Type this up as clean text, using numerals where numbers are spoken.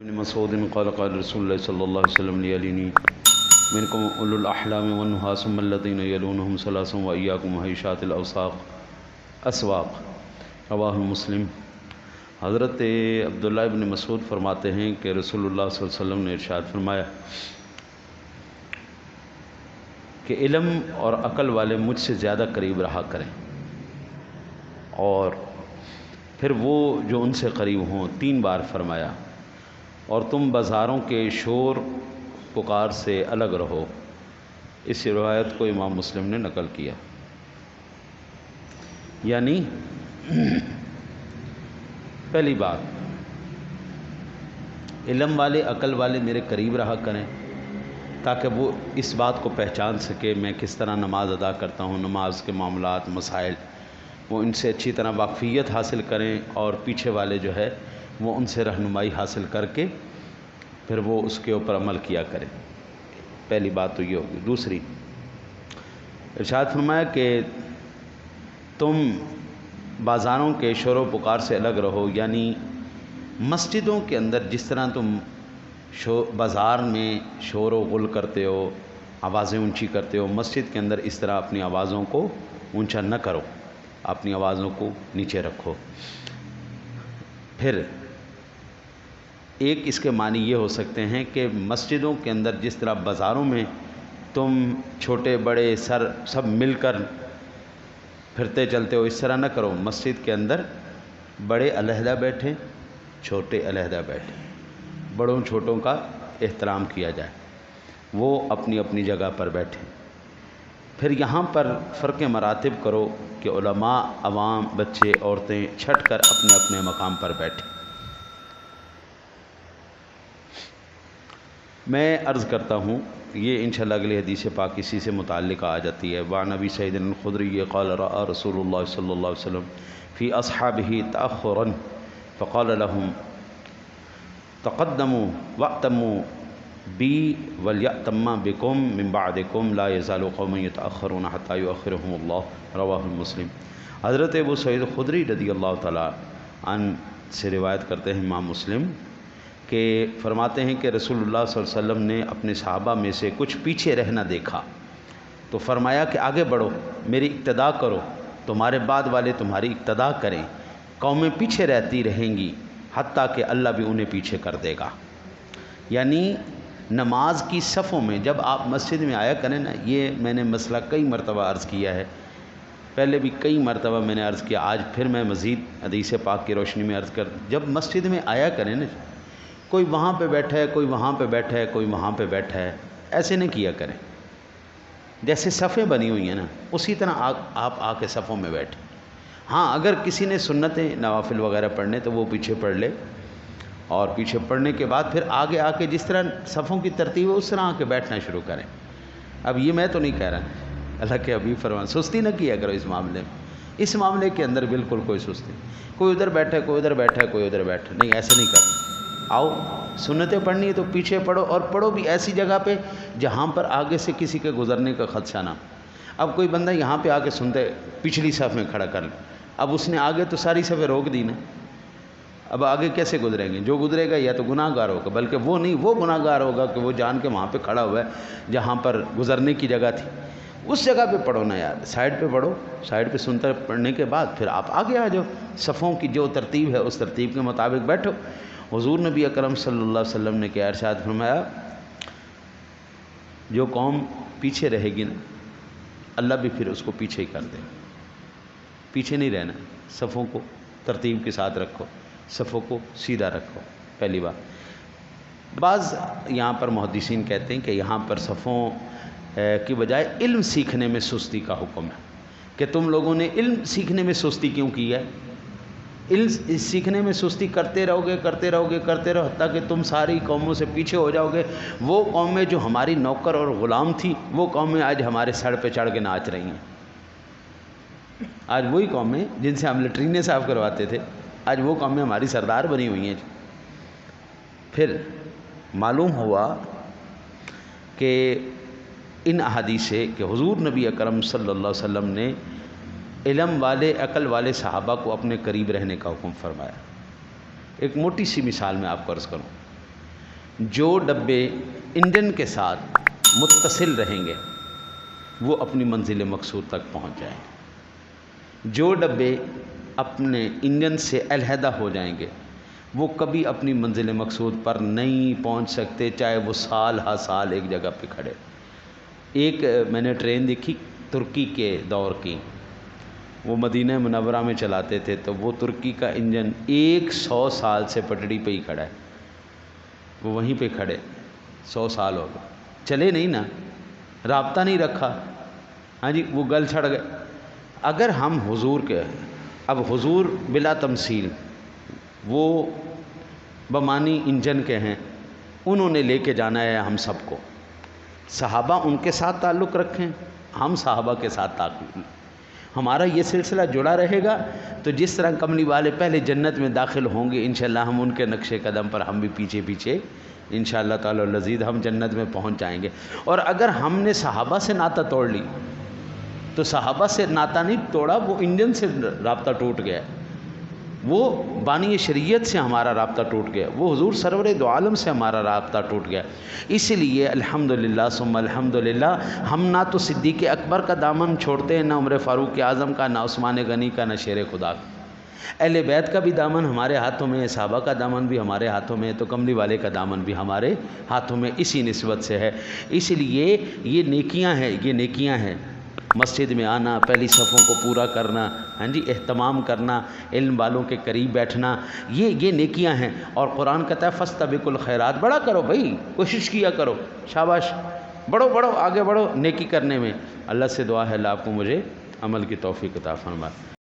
ابن مسعود قال قال رسول اللہ صلی اللہ علیہ وسلم لیلینی منکم اولو الاحلام والنہا ثم الذین یلونہم ثلاث و ایاکم وحیشات اسواق رواہ مسلم۔ حضرت عبداللہ ابن مسعود فرماتے ہیں کہ رسول اللہ صلی اللہ علیہ وسلم نے ارشاد فرمایا کہ علم اور عقل والے مجھ سے زیادہ قریب رہا کریں، اور پھر وہ جو ان سے قریب ہوں 3 بار فرمایا، اور تم بازاروں کے شور پکار سے الگ رہو۔ اس روایت کو امام مسلم نے نقل کیا۔ یعنی پہلی بات، علم والے عقل والے میرے قریب رہا کریں تاکہ وہ اس بات کو پہچان سکے میں کس طرح نماز ادا کرتا ہوں، نماز کے معاملات مسائل، وہ ان سے اچھی طرح واقفیت حاصل کریں، اور پیچھے والے جو ہے وہ ان سے رہنمائی حاصل کر کے پھر وہ اس کے اوپر عمل کیا کریں۔ پہلی بات تو یہ ہوگی۔ دوسری، ارشاد فرمایا کہ تم بازاروں کے شور و پکار سے الگ رہو، یعنی مسجدوں کے اندر جس طرح تم بازار میں شور و غل کرتے ہو، آوازیں اونچی کرتے ہو، مسجد کے اندر اس طرح اپنی آوازوں کو اونچا نہ کرو، اپنی آوازوں کو نیچے رکھو۔ پھر ایک اس کے معنی یہ ہو سکتے ہیں کہ مسجدوں کے اندر جس طرح بازاروں میں تم چھوٹے بڑے سب مل کر پھرتے چلتے ہو، اس طرح نہ کرو۔ مسجد کے اندر بڑے علیحدہ بیٹھیں، چھوٹے علیحدہ بیٹھیں، بڑوں چھوٹوں کا احترام کیا جائے، وہ اپنی اپنی جگہ پر بیٹھیں۔ پھر یہاں پر فرق مراتب کرو کہ علماء، عوام، بچے، عورتیں چھٹ کر اپنے اپنے مقام پر بیٹھیں۔ میں عرض کرتا ہوں، یہ انشاءاللہ اگلی حدیث پاک اسی سے متعلق آ جاتی ہے۔ وعن ابی سعید الخدری قال رأى رسول اللہ صلی اللہ علیہ وسلم فی اصحابہ تأخرا فقال لهم تقدموا واعتموا بی ولیأتم بکم من بعدکم لا یزال قوم یتأخرون حتی یؤخرهم اللہ رواہ مسلم۔ حضرت ابو سعید خدری رضی اللہ تعالیٰ عنہ سے روایت کرتے ہیں امام مسلم کہ فرماتے ہیں کہ رسول اللہ صلی اللہ علیہ وسلم نے اپنے صحابہ میں سے کچھ پیچھے رہنا دیکھا تو فرمایا کہ آگے بڑھو، میری اقتداء کرو، تمہارے بعد والے تمہاری اقتداء کریں۔ قومیں پیچھے رہتی رہیں گی حتیٰ کہ اللہ بھی انہیں پیچھے کر دے گا۔ یعنی نماز کی صفوں میں جب آپ مسجد میں آیا کریں نا، یہ میں نے مسئلہ کئی مرتبہ عرض کیا ہے، پہلے بھی کئی مرتبہ میں نے عرض کیا، آج پھر میں مزید حدیث پاک کی روشنی میں عرض کر، جب مسجد میں آیا کریں نا، کوئی وہاں پہ بیٹھا ہے، کوئی وہاں پہ بیٹھا ہے، کوئی وہاں پہ بیٹھا ہے، ایسے نہیں کیا کریں۔ جیسے صفیں بنی ہوئی ہیں نا، اسی طرح آپ آ کے صفوں میں بیٹھیں۔ ہاں، اگر کسی نے سنتیں نوافل وغیرہ پڑھنے تو وہ پیچھے پڑھ لے، اور پیچھے پڑھنے کے بعد پھر آگے آ کے جس طرح صفوں کی ترتیب ہے اس طرح آ کے بیٹھنا شروع کریں۔ اب یہ میں تو نہیں کہہ رہا، اللہ کے حبیب فرمان سستی نہ کیا کرو اس معاملے میں۔ اس معاملے کے اندر بالکل کوئی سستی، کوئی ادھر بیٹھا ہے، کوئی ادھر بیٹھا ہے، کوئی ادھر بیٹھا ہے، نہیں، ایسے نہیں کرنا۔ آؤ، سنتیں پڑھنی ہے تو پیچھے پڑھو، اور پڑھو بھی ایسی جگہ پہ جہاں پر آگے سے کسی کے گزرنے کا خدشہ نہ۔ اب کوئی بندہ یہاں پہ آ کے سنتے پچھلی صف میں کھڑا کر لے، اب اس نے آگے تو ساری صفیں روک دی نا، اب آگے کیسے گزریں گے؟ جو گزرے گا یا تو گناہ گار ہوگا، بلکہ وہ نہیں، وہ گناہ گار ہوگا کہ وہ جان کے وہاں پہ کھڑا ہوا ہے جہاں پر گزرنے کی جگہ تھی۔ اس جگہ پہ پڑھو نا یار، سائڈ پہ پڑھو، سائڈ پہ سنتے پڑھنے کے بعد پھر آپ آگے آ جاؤ، صفوں کی جو ترتیب ہے اس ترتیب کے مطابق بیٹھو۔ حضور نبی اکرم صلی اللہ علیہ وسلم نے کیا ارشاد فرمایا، جو قوم پیچھے رہے گی نا، اللہ بھی پھر اس کو پیچھے ہی کر دے۔ پیچھے نہیں رہنا، صفوں کو ترتیب کے ساتھ رکھو، صفوں کو سیدھا رکھو، پہلی بات۔ بعض یہاں پر محدثین کہتے ہیں کہ یہاں پر صفوں کی بجائے علم سیکھنے میں سستی کا حکم ہے، کہ تم لوگوں نے علم سیکھنے میں سستی کیوں کی ہے؟ علم سیکھنے میں سستی کرتے رہو گے، کرتے رہو گے، کرتے رہو، حتیٰ کہ تم ساری قوموں سے پیچھے ہو جاؤ گے۔ وہ قومیں جو ہماری نوکر اور غلام تھی، وہ قومیں آج ہمارے سر پہ چڑھ کے ناچ رہی ہیں۔ آج وہی قومیں جن سے ہم لیٹرینے صاف کرواتے تھے، آج وہ قومیں ہماری سردار بنی ہوئی ہیں۔ پھر معلوم ہوا کہ ان احادیث سے کہ حضور نبی اکرم صلی اللہ علیہ وسلم نے علم والے، عقل والے صحابہ کو اپنے قریب رہنے کا حکم فرمایا۔ ایک موٹی سی مثال میں آپ کو عرض کروں، جو ڈبے انجن کے ساتھ متصل رہیں گے وہ اپنی منزل مقصود تک پہنچ جائیں گے، جو ڈبے اپنے انجن سے علیحدہ ہو جائیں گے وہ کبھی اپنی منزل مقصود پر نہیں پہنچ سکتے، چاہے وہ سال ہا سال ایک جگہ پہ کھڑے۔ ایک میں نے ٹرین دیکھی ترکی کے دور کی، وہ مدینہ منورہ میں چلاتے تھے، تو وہ ترکی کا انجن 100 سال سے پٹڑی پہ ہی کھڑا ہے، وہ وہیں پہ کھڑے 100 سال ہو گئے، چلے نہیں نا، رابطہ نہیں رکھا، ہاں جی وہ گل چھڑ گئے۔ اگر ہم حضور کے، اب حضور بلا تمثیل وہ بمانی انجن کے ہیں، انہوں نے لے کے جانا ہے ہم سب کو، صحابہ ان کے ساتھ تعلق رکھیں، ہم صحابہ کے ساتھ تعلق، ہمارا یہ سلسلہ جڑا رہے گا تو جس طرح کملی والے پہلے جنت میں داخل ہوں گے انشاءاللہ ہم ان کے نقش قدم پر ہم بھی پیچھے پیچھے انشاءاللہ تعالی العزیز ہم جنت میں پہنچ جائیں گے۔ اور اگر ہم نے صحابہ سے ناطہ توڑ لی تو صحابہ سے ناطہ نہیں توڑا، وہ انجن سے رابطہ ٹوٹ گیا، وہ بانی شریعت سے ہمارا رابطہ ٹوٹ گیا، وہ حضور سرور دو عالم سے ہمارا رابطہ ٹوٹ گیا۔ اس لیے الحمدللہ ثم الحمدللہ ہم نہ تو صدیق اکبر کا دامن چھوڑتے ہیں، نہ عمر فاروق اعظم کا، نہ عثمان غنی کا، نہ شیر خدا کا۔ اہل بیت کا بھی دامن ہمارے ہاتھوں میں ہے، صحابہ کا دامن بھی ہمارے ہاتھوں میں ہے، تو کملی والے کا دامن بھی ہمارے ہاتھوں میں اسی نسبت سے ہے۔ اس لیے یہ نیکیاں ہیں، یہ نیکیاں ہیں، مسجد میں آنا، پہلی صفوں کو پورا کرنا، ہاں جی اہتمام کرنا، علم والوں کے قریب بیٹھنا، یہ نیکیاں ہیں۔ اور قرآن کہتا ہے فاستبقوا الخیرات، بڑا کرو بھائی، کوشش کیا کرو، شاباش، بڑھو بڑھو آگے بڑھو نیکی کرنے میں۔ اللہ سے دعا ہے اللہ آپ کو مجھے عمل کی توفیق عطا فرمائے۔